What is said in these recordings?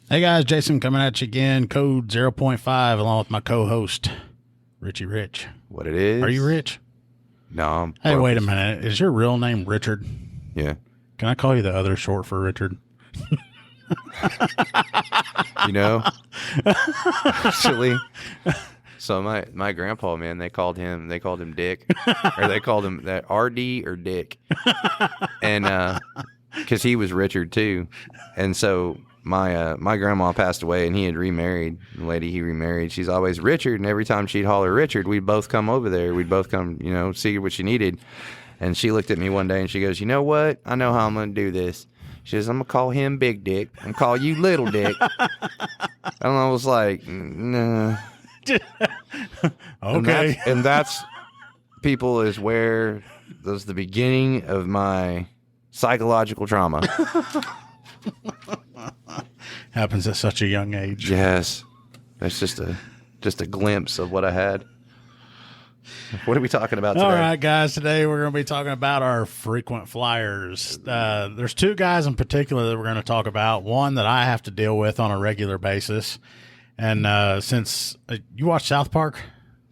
Hey guys, Jason coming at you again, code 0.5, along with my co-host, Richie Rich. What it is? Are you Rich? No, I'm Hey, broke. wait a minute. Is your real name Richard? Yeah. Can I call you the other short for Richard? You know, actually, so my grandpa, man, they called him Dick, or they called him that RD or Dick, and because he was Richard too, and so my grandma passed away and he had remarried. The lady he remarried, she's always Richard, and every time she'd holler Richard, we'd both come over there. We'd both come, see what she needed. And she looked at me one day and she goes, "You know what? I know how I'm going to do this." She says, "I'm going to call him Big Dick. I'm going to call you Little Dick." And I was like, "Nah." Okay. And that's people is where that's the beginning of my psychological trauma. Happens at such a young age. Yes. That's just a glimpse of what I had. What are we talking about today? All right, guys. Today we're going to be talking about our frequent flyers. There's two guys in particular that we're going to talk about. One that I have to deal with on a regular basis. And since you watch South Park?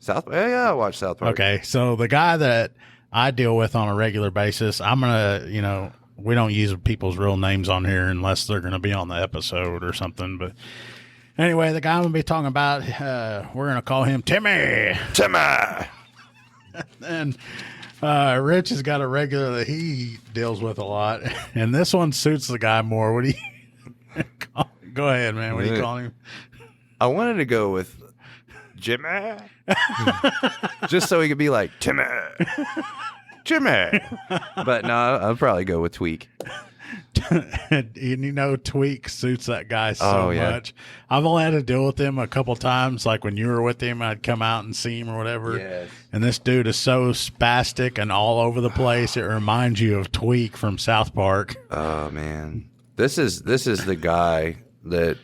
Yeah, I watch South Park. Okay. So the guy that I deal with on a regular basis, I'm going to, we don't use people's real names on here unless they're going to be on the episode or something. But anyway, the guy I'm going to be talking about, we're going to call him Timmy. Timmy! And Rich has got a regular that he deals with a lot, and this one suits the guy more. What do you call? Go ahead, man. What do you call him? I wanted to go with Jimmy, just so he could be like Timmy, Jimmy. But no, I'll probably go with Tweak. Tweak suits that guy so much. I've only had to deal with him a couple times. Like when you were with him, I'd come out and see him or whatever. Yes. And this dude is so spastic and all over the place. It reminds you of Tweak from South Park. Oh man, this is the guy that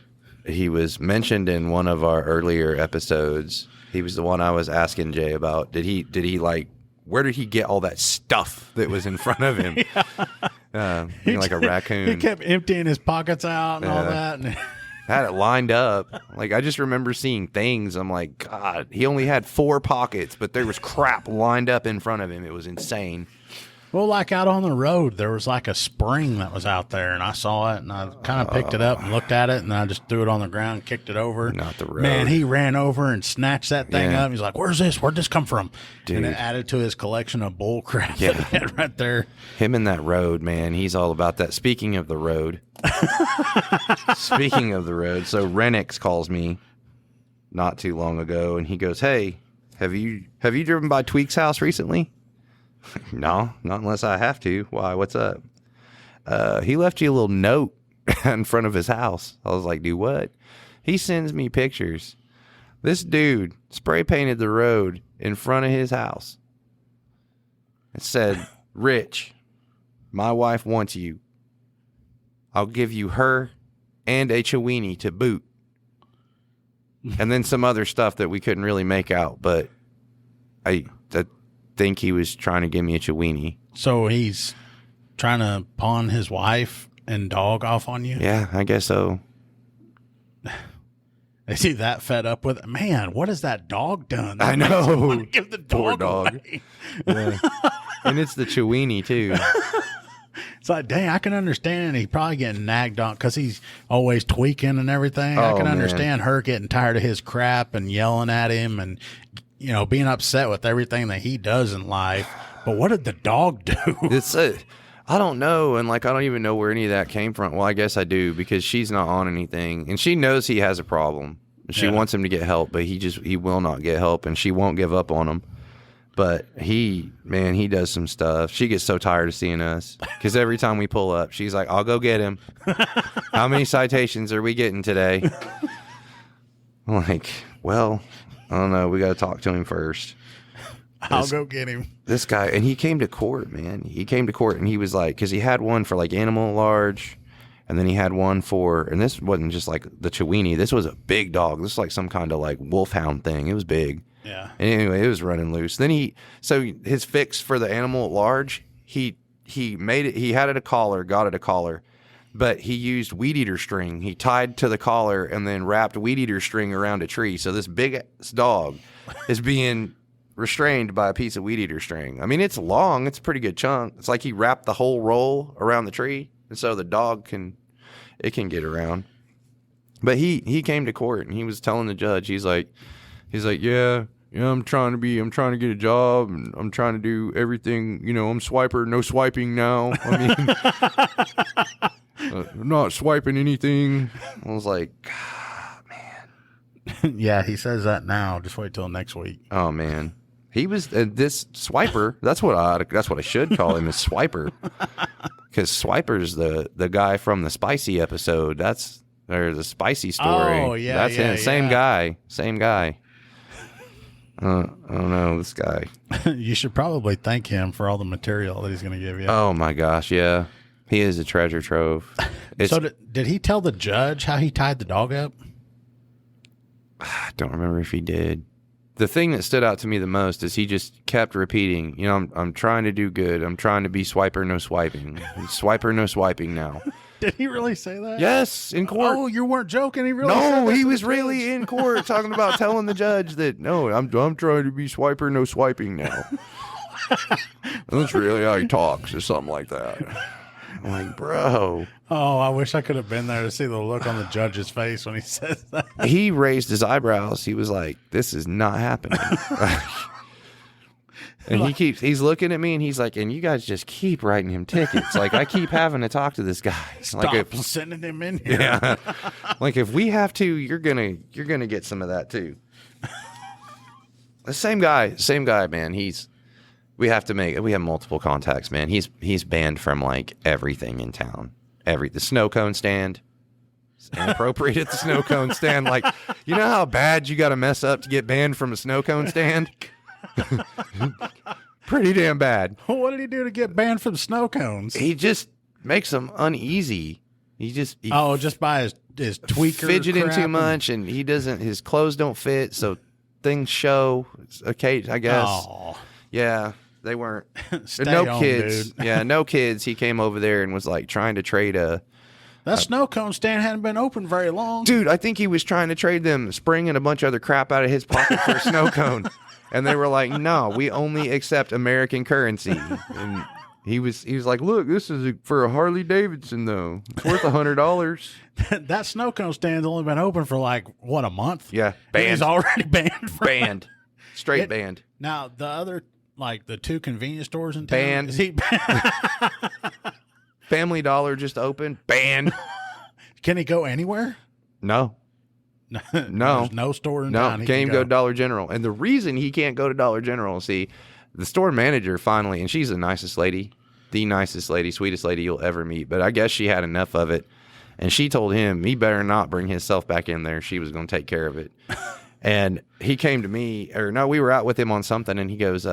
he was mentioned in one of our earlier episodes. He was the one I was asking Jay about. Did he like? Where did he get all that stuff that was in front of him? Like a raccoon. He kept emptying his pockets out and all that. And had it lined up. Like, I just remember seeing things. I'm like, God, he only had 4 pockets, but there was crap lined up in front of him. It was insane. well, like out on the road, there was like a spring that was out there, and I saw it, and I kind of picked it up and looked at it, and then I just threw it on the ground and kicked it over. Not the road. Man, he ran over and snatched that thing up. He's like, "Where's this? Where'd this come from?" Dude. And it added to his collection of bull crap that he had right there. Him and that road, man, he's all about that. Speaking of the road, so Renix calls me not too long ago, and he goes, "Hey, have you driven by Tweak's house recently?" No, not unless I have to. Why? What's up? He left you a little note in front of his house. I was like, "Do what?" He sends me pictures. This dude spray painted the road in front of his house. It said, "Rich, my wife wants you. I'll give you her and a Chiweenie to boot." And then some other stuff that we couldn't really make out, but I think he was trying to give me a Chiweenie. So he's trying to pawn his wife and dog off on you? Yeah, I guess so. Is he that fed up with it? Man, what has that dog done? That I know. makes him wanna give the Poor dog dog. away? Yeah. And it's the Chiweenie, too. It's like, dang, I can understand he probably getting nagged on because he's always tweaking and everything. I Oh, can man. understand her getting tired of his crap and yelling at him and, being upset with everything that he does in life. But what did the dog do? I don't know. And, I don't even know where any of that came from. Well, I guess I do because she's not on anything. And she knows he has a problem. She wants him to get help, but he will not get help, and she won't give up on him. But he does some stuff. She gets so tired of seeing us because every time we pull up, she's like, "I'll go get him." How many citations are we getting today? I'm like, well, I don't know. We got to talk to him first. I'll go get him. This guy, and he came to court, man. He came to court, and he was like, because he had one for animal at large, and then he had one for, and this wasn't just like the Chiweenie. This was a big dog. This was like some kind of wolfhound thing. It was big. Yeah. And anyway, it was running loose. Then so his fix for the animal at large, he made it. He had it a collar, got it a collar, but he used weed eater string. He tied to the collar and then wrapped weed eater string around a tree. So this big ass dog is being restrained by a piece of weed eater string. I mean, it's long. It's a pretty good chunk. It's like he wrapped the whole roll around the tree, and so the dog can get around. But he came to court and he was telling the judge, he's like, yeah, I'm trying to get a job, and I'm trying to do everything. I'm swiper, no swiping now. I mean, I'm not swiping anything. I was like, God, man. Yeah, he says that now. Just wait till next week. Oh man, he was this swiper. That's what I should call him, is Swiper, because Swiper's the guy from the Spicy episode. There's a Spicy story. Oh yeah, that's him. Same guy. I don't know, this guy. You should probably thank him for all the material that he's going to give you. Oh my gosh, yeah. He is a treasure trove. So did he tell the judge how he tied the dog up? I don't remember if he did. The thing that stood out to me the most is he just kept repeating, I'm trying to do good. I'm trying to be swiper, no swiping. Swiper, no swiping now. Did he really say that? Yes, in court. Oh, you weren't joking. He really said No, that he to was the really judge? in court talking about telling the judge that, no, I'm trying to be swiper, no swiping now. That's really how he talks, or something like that. I'm like, bro. Oh, I wish I could have been there to see the look on the judge's face when he says that. He raised his eyebrows. He was like, this is not happening. And he's looking at me and he's like, and you guys just keep writing him tickets. Like, I keep having to talk to this guy. Stop sending him in here. Yeah. Like, if we have to, you're gonna get some of that too. The same guy, man. We have multiple contacts, man. He's banned from like everything in town. The snow cone stand. It's inappropriate at the snow cone stand. Like, you know how bad you got to mess up to get banned from a snow cone stand? Pretty damn bad. What did he do to get banned from snow cones? He just makes them uneasy. Just by his tweaker fidgeting crap too much, and his clothes don't fit, so things show. Okay, I guess. Oh. Yeah, they weren't. Stay No home, kids. dude. Yeah, no kids. He came over there and was like trying to trade That snow cone stand hadn't been open very long. Dude, I think he was trying to trade them Spring and a bunch of other crap out of his pocket for a snow cone. And they were like, no, we only accept American currency. And he was like, look, this is for a Harley Davidson, though. It's worth $100. That snow cone stand's only been open for like, what, a month? Yeah. Banned. He's already banned. Banned. Straight banned. Now, the other, like the two convenience stores in town. Banned. Is he banned? Family Dollar just opened. Banned. Can he go anywhere? No. No. There's no store in town. No, can't even go to Dollar General. And the reason he can't go to Dollar General, see, the store manager finally, and she's the nicest lady, sweetest lady you'll ever meet. But I guess she had enough of it. And she told him he better not bring himself back in there. She was going to take care of it. And he came to me, we were out with him on something, and he goes,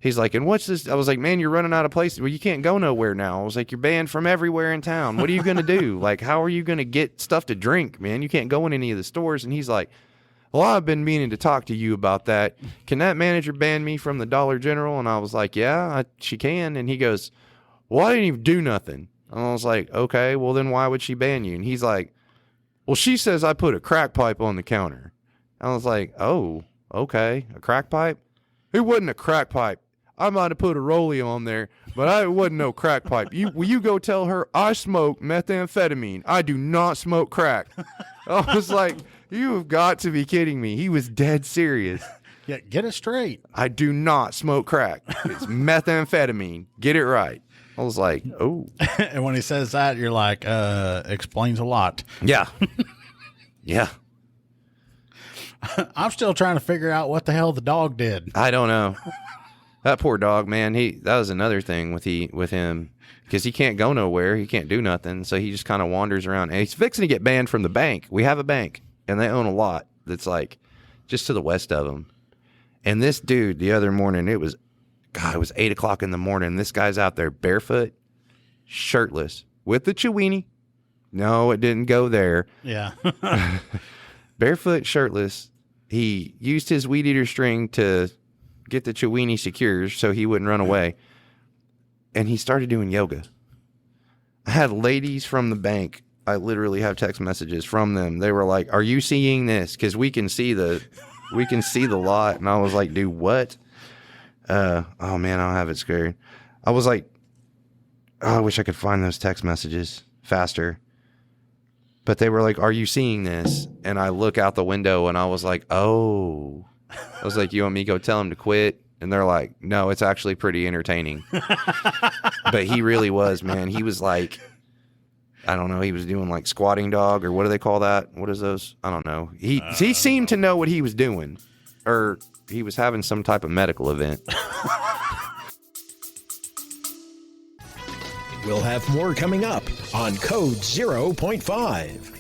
he's like, and what's this? I was like, man, you're running out of places. Well, you can't go nowhere now. I was like, you're banned from everywhere in town. What are you going to do? Like, how are you going to get stuff to drink, man? You can't go in any of the stores. And he's like, well, I've been meaning to talk to you about that. Can that manager ban me from the Dollar General? And I was like, yeah, she can. And he goes, well, I didn't even do nothing. And I was like, okay, well, then why would she ban you? And he's like, well, she says I put a crack pipe on the counter. I was like, oh, okay, a crack pipe? It wasn't a crack pipe. I might have put a rollie on there, but it wasn't no crack pipe. Will you go tell her I smoke methamphetamine? I do not smoke crack. I was like, you have got to be kidding me. He was dead serious. Yeah, get it straight. I do not smoke crack. It's methamphetamine. Get it right. I was like, oh. And when he says that, you're like, explains a lot. Yeah. Yeah. I'm still trying to figure out what the hell the dog did. I don't know. That poor dog, man. That was another thing with him, because he can't go nowhere. He can't do nothing. So he just kind of wanders around. And he's fixing to get banned from the bank. We have a bank, and they own a lot that's like just to the west of them. And this dude, the other morning, it was 8 o'clock in the morning. This guy's out there barefoot, shirtless, with the Chiweenie. No, it didn't go there. Yeah. Barefoot, shirtless. He used his weed eater string to get the Chiweenie secure so he wouldn't run away. And he started doing yoga. I had ladies from the bank. I literally have text messages from them. They were like, "Are you seeing this? Because we can see the lot." And I was like, "Dude, what?" Oh man, I don't have it scared. I was like, oh, I wish I could find those text messages faster. But they were like, "Are you seeing this?" And I look out the window and I was like, "Oh." I was like, "You want me to go tell him to quit?" And they're like, "No, it's actually pretty entertaining." But he really was, man. He was like, I don't know. He was doing like squatting dog, or what do they call that? What is those? I don't know. He seemed to know what he was doing, or he was having some type of medical event. We'll have more coming up on Code 0.5.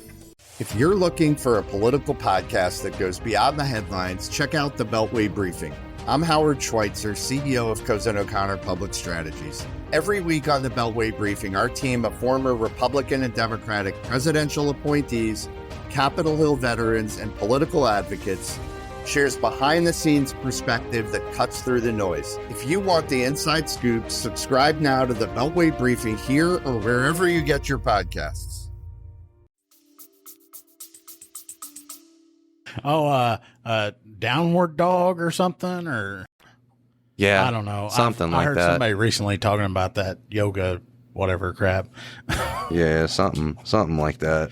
If you're looking for a political podcast that goes beyond the headlines, check out the Beltway Briefing. I'm Howard Schweitzer, CEO of Cozen O'Connor Public Strategies. Every week on the Beltway Briefing, our team of former Republican and Democratic presidential appointees, Capitol Hill veterans, and political advocates shares behind-the-scenes perspective that cuts through the noise. If you want the inside scoop, subscribe now to the Beltway Briefing here or wherever you get your podcasts. Downward dog or something, or Yeah, I don't know. Something I like heard that. somebody recently talking about that yoga, whatever crap. Yeah, something like that.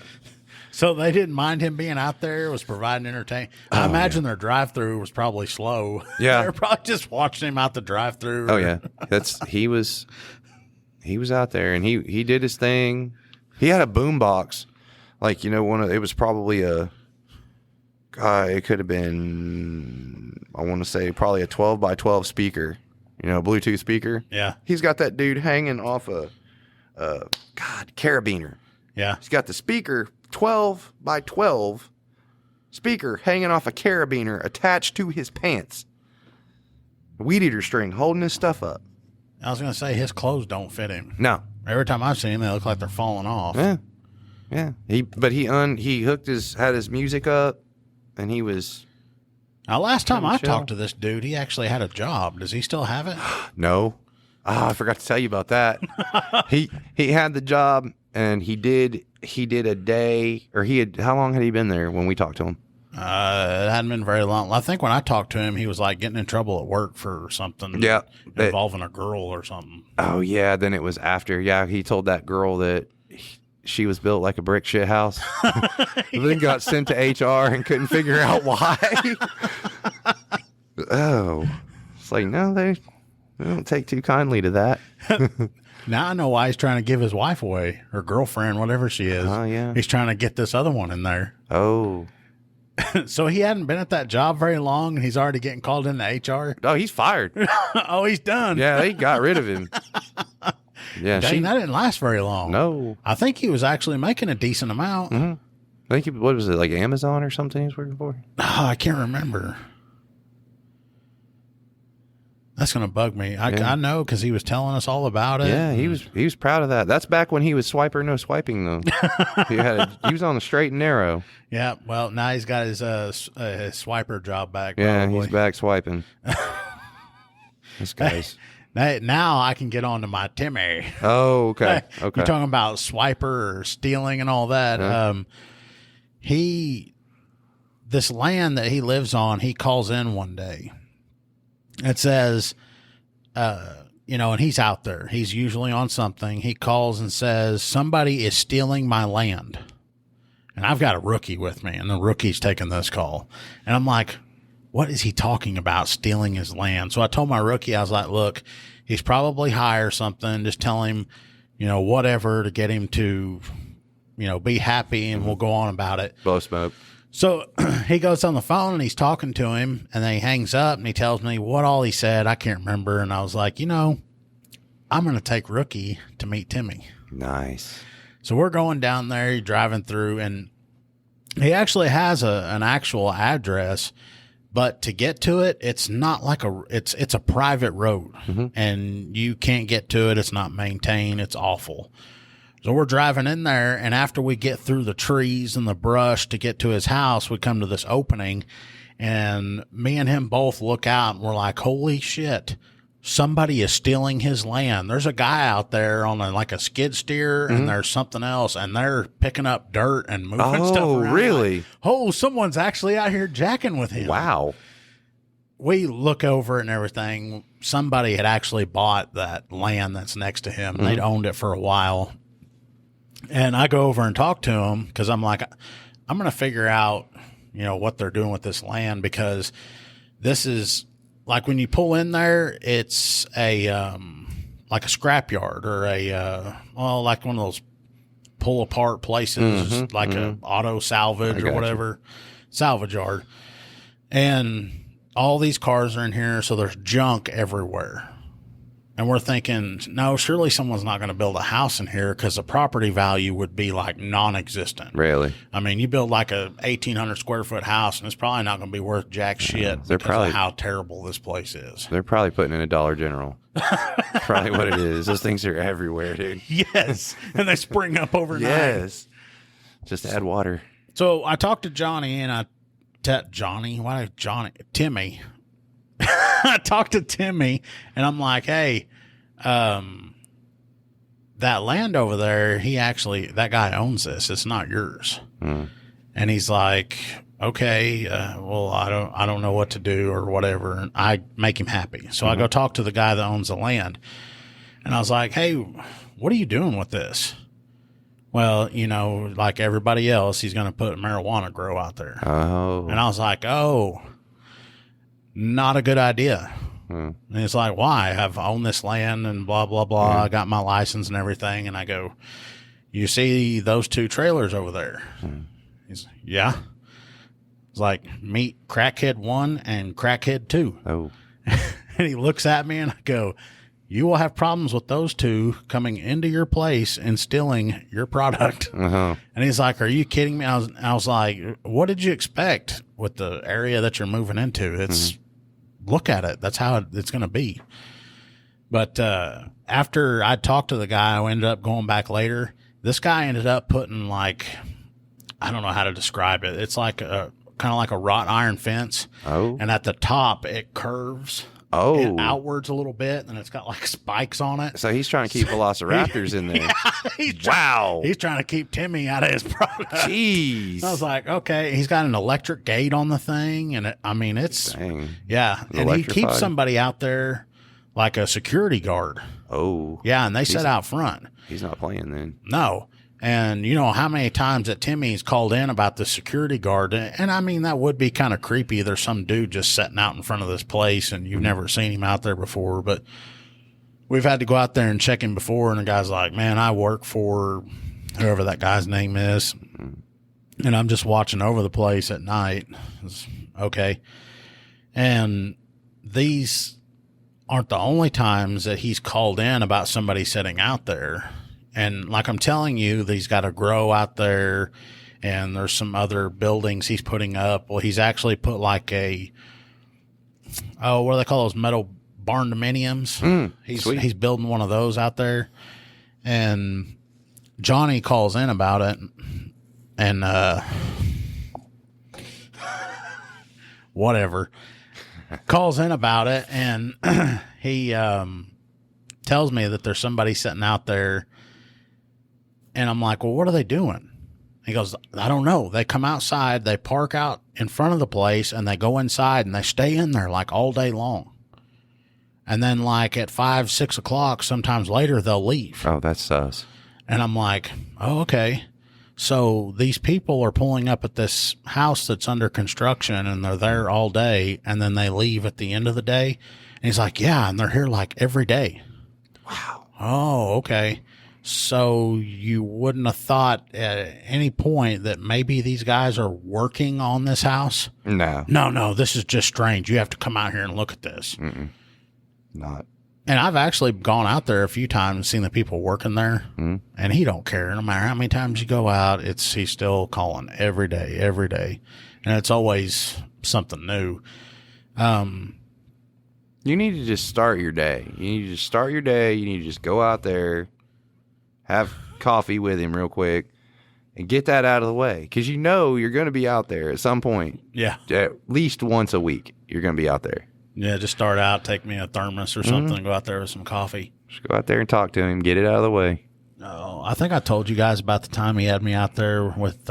So they didn't mind him being out there, was providing entertainment. I imagine their drive-through was probably slow. Yeah. They're probably just watching him out the drive-through. Oh yeah, he was out there and he did his thing. He had a boom box, like it was probably it could have been, I want to say probably a 12 by 12 speaker, Bluetooth speaker. Yeah. He's got that dude hanging off a carabiner. Yeah. He's got the speaker 12 by 12 speaker hanging off a carabiner attached to his pants. Weed eater string holding his stuff up. I was going to say his clothes don't fit him. No. Every time I've seen him, they look like they're falling off. Yeah. Yeah. He had his music up and he was. Now, last time I chill. talked to this dude, he actually had a job. Does he still have it? No. Oh, I forgot to tell you about that. He had the job and he did a day, or how long had he been there when we talked to him? It hadn't been very long. I think when I talked to him, he was like getting in trouble at work for something. Yeah. Involving a girl or something. Oh, yeah. Then it was after. Yeah. He told that girl that she was built like a brick shit house. Then got sent to HR and couldn't figure out why. Oh. It's like, no, they don't take too kindly to that. Now I know why he's trying to give his wife away, her girlfriend, whatever she is. Oh, yeah. He's trying to get this other one in there. Oh. So he hadn't been at that job very long, and he's already getting called into HR. Oh, he's fired. Oh, he's done. Yeah, they got rid of him. Yeah, Dang, that didn't last very long. No. I think he was actually making a decent amount. Mm-hmm. I think what was it, like Amazon or something he was working for? Oh, I can't remember. That's going to bug me. I know because he was telling us all about it. Yeah, he was proud of that. That's back when he was swiper no swiping though. he was on the straight and narrow. Yeah. Well, now he's got his swiper job back. Yeah, probably. he's back swiping. This guy's. Now I can get on to my Timmy. Oh, okay. Okay. You're talking about swiper or stealing and all that. Yeah. This land that he lives on, he calls in one day. It says, and he's out there. He's usually on something. He calls and says, somebody is stealing my land. And I've got a rookie with me, and the rookie's taking this call. And I'm like, what is he talking about, stealing his land? So I told my rookie, I was like, look, he's probably high or something. Just tell him, whatever to get him to, be happy, and we'll go on about it. Blow smoke. So he goes on the phone and he's talking to him, and then he hangs up and he tells me what all he said. I can't remember. And I was like, I'm going to take Rookie to meet Timmy. Nice. So we're going down there, driving through, and he actually has an actual address, but to get to it, it's not like it's a private road, and you can't get to it. It's not maintained. It's awful. So we're driving in there, and after we get through the trees and the brush to get to his house, we come to this opening, and me and him both look out, and we're like, holy shit, somebody is stealing his land. There's a guy out there on a skid steer, and there's something else, and they're picking up dirt and moving stuff around. Oh, really? Like, someone's actually out here jacking with him. Wow. We look over it and everything. Somebody had actually bought that land that's next to him. They'd owned it for a while. And I go over and talk to him because I'm like, I'm going to figure out, what they're doing with this land, because this is like when you pull in there, it's a like a scrapyard or like one of those pull apart places, like a auto salvage or whatever, salvage yard. And all these cars are in here, so there's junk everywhere. And we're thinking, no, surely someone's not going to build a house in here because the property value would be like non-existent. Really? I mean, you build like a 1,800 square foot house, and it's probably not going to be worth jack shit because of how terrible this place is. They're probably putting in a Dollar General. Probably what it is. Those things are everywhere, dude. Yes, and they spring up overnight. Yes. Just add water. So I talked to Johnny, and Timmy. I talked to Timmy, and I'm like, hey, that land over there, that guy owns this. It's not yours. And he's like, okay, well, I don't know what to do or whatever. And I make him happy. So I go talk to the guy that owns the land, and I was like, hey, what are you doing with this? Well, like everybody else, he's going to put marijuana grow out there. Oh. And I was like, not a good idea. And it's like, why? I've owned this land and blah, blah, blah. I got my license and everything. And I go, you see those two trailers over there? He's like, yeah. It's like, meet Crackhead 1 and Crackhead 2. Oh. And he looks at me and I go, you will have problems with those two coming into your place and stealing your product. And he's like, are you kidding me? I was like, what did you expect with the area that you're moving into? It's look at it. That's how it's going to be. But after I talked to the guy, I ended up going back later. This guy ended up putting I don't know how to describe it. It's like kind of like a wrought iron fence. Oh. And at the top, it curves. Oh, outwards a little bit, and it's got like spikes on it. So he's trying to keep velociraptors in there. Yeah, he's trying to keep Timmy out of his product. Jeez. I was like, okay. He's got an electric gate on the thing, and it's yeah, and he keeps somebody out there like a security guard. Oh, yeah, and they sit out front. He's not playing then. No. And you know how many times that Timmy's called in about the security guard. And I mean, that would be kind of creepy. There's some dude just sitting out in front of this place and you've never seen him out there before. But we've had to go out there and check him before. And the guy's like, man, I work for whoever that guy's name is. And I'm just watching over the place at night. It's okay. And these aren't the only times that he's called in about somebody sitting out there. And like I'm telling you, he's got a grow out there, and there's some other buildings he's putting up. Well, he's actually put like what do they call those, metal barn dominiums? He's building one of those out there. And Johnny calls in about it, and whatever, calls in about it, and he tells me that there's somebody sitting out there. And I'm like, well, what are they doing? He goes, I don't know. They come outside, they park out in front of the place, and they go inside, and they stay in there like all day long. And then like at 5, 6 o'clock, sometimes later, they'll leave. Oh, that's sus. And I'm like, oh, okay. So these people are pulling up at this house that's under construction, and they're there all day, and then they leave at the end of the day. And he's like, yeah, and they're here like every day. Wow. Oh, okay. So you wouldn't have thought at any point that maybe these guys are working on this house? No, this is just strange. You have to come out here and look at this. Not. And I've actually gone out there a few times and seen the people working there, and he don't care. No matter how many times you go out, he's still calling every day. And it's always something new. You need to just start your day. You need to just start your day. You need to just go out there, have coffee with him real quick, and get that out of the way. Because you're going to be out there at some point. Yeah. At least once a week, you're going to be out there. Yeah, just start out, take me a thermos or something, go out there with some coffee. Just go out there and talk to him, get it out of the way. Oh, I think I told you guys about the time he had me out there with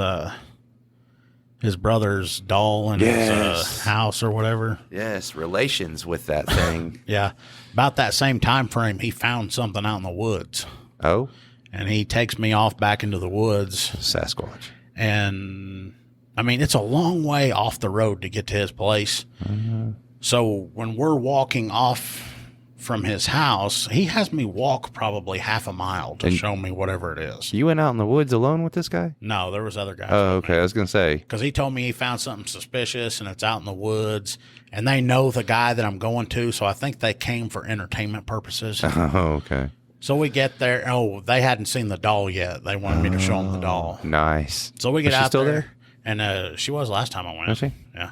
his brother's doll in his house or whatever. Yes, relations with that thing. Yeah. About that same time frame, he found something out in the woods. Oh? And he takes me off back into the woods. Sasquatch. And, I mean, it's a long way off the road to get to his place. Mm-hmm. So when we're walking off from his house, he has me walk probably half a mile to show me whatever it is. You went out in the woods alone with this guy? No, there was other guys. Oh, okay. I was going to say. Because he told me he found something suspicious, and it's out in the woods. And they know the guy that I'm going to, so I think they came for entertainment purposes. Oh, okay. So we get there. Oh, they hadn't seen the doll yet. They wanted me to show them the doll. Nice. So we get Was she out still there. And she was last time I went. Was she? Yeah.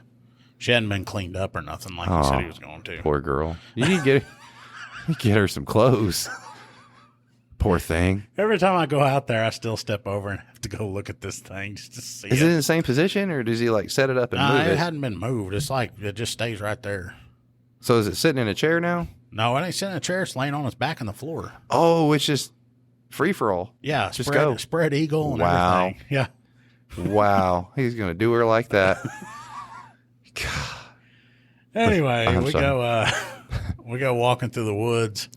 She hadn't been cleaned up or nothing like he said he was going to. Poor girl. You need to get her some clothes. Poor thing. Every time I go out there, I still step over and have to go look at this thing just to see Is it in the same position, or does he like set it up and move it? It hadn't been moved. It's like it just stays right there. So is it sitting in a chair now? No, it ain't sitting in a chair. It's laying on its back on the floor. Oh, it's just free for all. Yeah, just go. Spread eagle and wow. everything. Yeah. Wow. He's going to do her like that. God. Anyway, we go walking through the woods,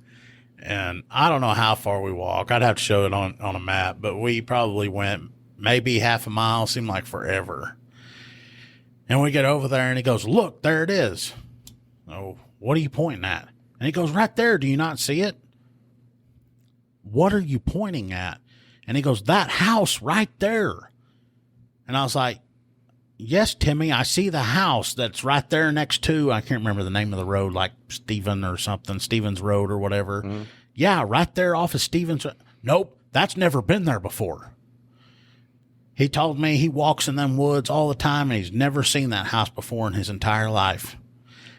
and I don't know how far we walk. I'd have to show it on a map, but we probably went maybe half a mile. Seemed like forever. And we get over there, and he goes, "Look, there it is." Oh, what are you pointing at? And he goes, "Right there. Do you not see it?" "What are you pointing at?" And he goes, "That house right there." And I was like, "Yes, Timmy, I see the house that's right there next to," I can't remember the name of the road, like Stephen or something, Stevens Road or whatever. Mm-hmm. "Yeah, right there off of Stevens." "Nope, that's never been there before." He told me he walks in them woods all the time, and he's never seen that house before in his entire life.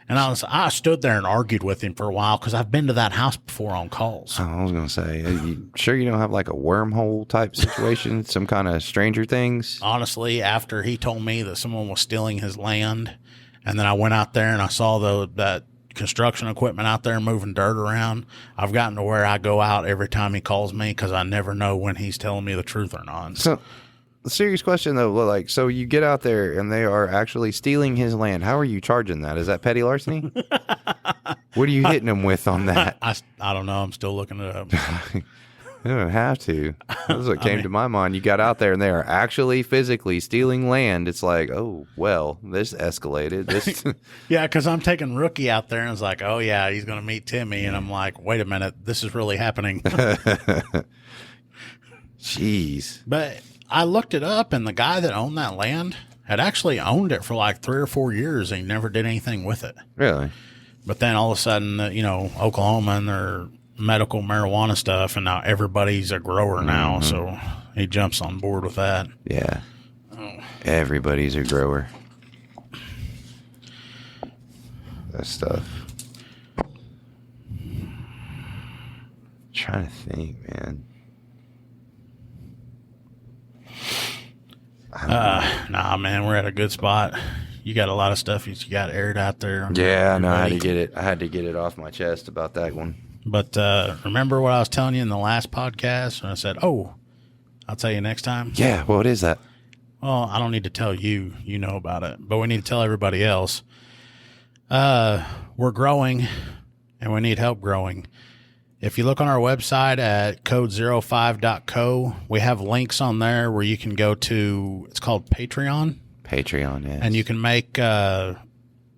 And I stood there and argued with him for a while because I've been to that house before on calls. Oh, I was going to say, are you sure you don't have like a wormhole type situation, some kind of Stranger Things? Honestly, after he told me that someone was stealing his land, and then I went out there and I saw that construction equipment out there moving dirt around, I've gotten to where I go out every time he calls me because I never know when he's telling me the truth or not. So, a serious question though, like, so you get out there and they are actually stealing his land. How are you charging that? Is that petty larceny? What are you hitting them with on that? I don't know. I'm still looking it up. You don't have to. That's what came to my mind. You got out there and they are actually physically stealing land. It's like, oh, well, this escalated. This, yeah, because I'm taking Rookie out there and it's like, oh, yeah, he's going to meet Timmy. And I'm like, wait a minute, this is really happening. Jeez. But I looked it up, and the guy that owned that land had actually owned it for like 3 or 4 years, and he never did anything with it. Really? But then all of a sudden, Oklahoma and their medical marijuana stuff, and now everybody's a grower now, so he jumps on board with that. Yeah. Oh. Everybody's a grower. That stuff. I'm trying to think, man. Nah, man, we're at a good spot. You got a lot of stuff you got aired out there. Yeah, I know. I had to get it off my chest about that one. But remember what I was telling you in the last podcast? And I said, "Oh, I'll tell you next time." Yeah, what is that? Well, I don't need to tell you. You know about it, but we need to tell everybody else. We're growing, and we need help growing. If you look on our website at code05.co, we have links on there where you can go to, it's called Patreon. Patreon, yes. And you can make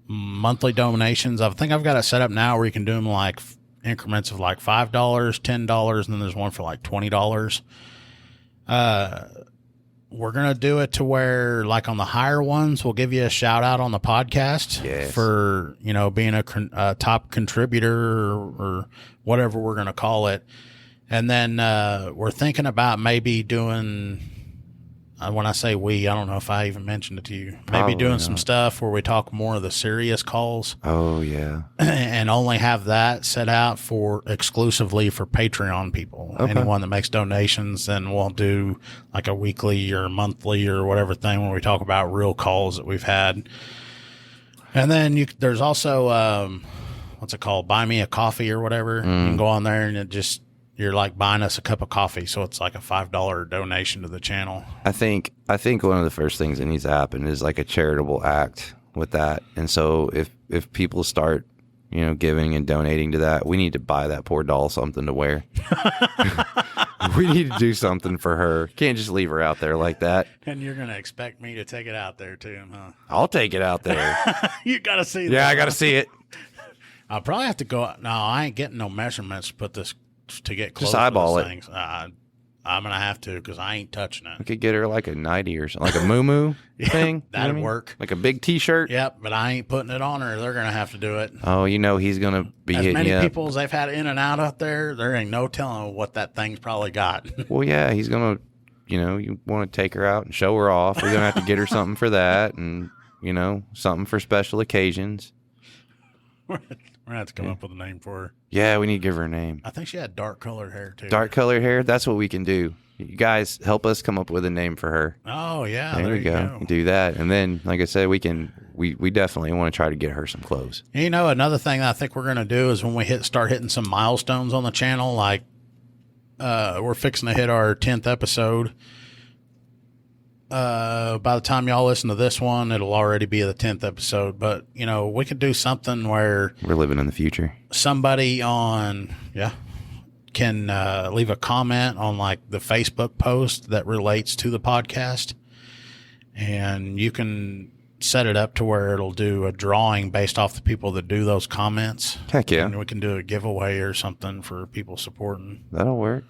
monthly donations. I think I've got it set up now where you can do them like increments of like $5, $10, and then there's one for like $20. We're going to do it to where, like on the higher ones, we'll give you a shout out on the podcast for, being a top contributor or whatever we're going to call it. And then we're thinking about maybe doing, when I say we, I don't know if I even mentioned it to you, maybe doing some stuff where we talk more of the serious calls. Oh, yeah. And only have that set out for exclusively for Patreon people. Okay. Anyone that makes donations, then we'll do like a weekly or monthly or whatever thing when we talk about real calls that we've had. And then there's also, what's it called? Buy Me a Coffee or whatever. You can go on there and you're like buying us a cup of coffee. So it's like a $5 donation to the channel. I think one of the first things that needs to happen is like a charitable act with that. And so if people start, giving and donating to that, we need to buy that poor doll something to wear. We need to do something for her. Can't just leave her out there like that. And you're going to expect me to take it out there too, huh? I'll take it out there. You got to see that. Yeah, I got to see it. I'll probably have to go. No, I ain't getting no measurements to put this to get close. Just eyeball to it. Things. I'm going to have to because I ain't touching it. We could get her like a nightie or something, like a moo thing. That'd work. Like a big T-shirt. Yep, but I ain't putting it on her. They're going to have to do it. Oh, he's going to be as hitting many you up. people as they've had in and out there, there ain't no telling what that thing's probably got. Well, yeah, he's going to, you want to take her out and show her off. We're going to have to get her something for that and, something for special occasions. We're going to have to come up with a name for her. Yeah, we need to give her a name. I think she had dark colored hair, too. Dark colored hair? That's what we can do. You guys help us come up with a name for her. Oh, yeah. There we go. Do that. And then, like I said, we definitely want to try to get her some clothes. Another thing that I think we're going to do is when we start hitting some milestones on the channel, like we're fixing to hit our 10th episode. By the time y'all listen to this one, it'll already be the 10th episode. But, we could do something where we're living in the future. Somebody can leave a comment on like the Facebook post that relates to the podcast. And you can set it up to where it'll do a drawing based off the people that do those comments. Heck yeah. And we can do a giveaway or something for people supporting. That'll work.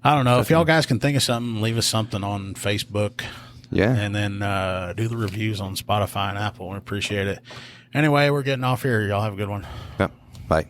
I don't know. Definitely. If y'all guys can think of something, leave us something on Facebook. Yeah. And then do the reviews on Spotify and Apple. We appreciate it. Anyway, we're getting off here. Y'all have a good one. Yep. Bye.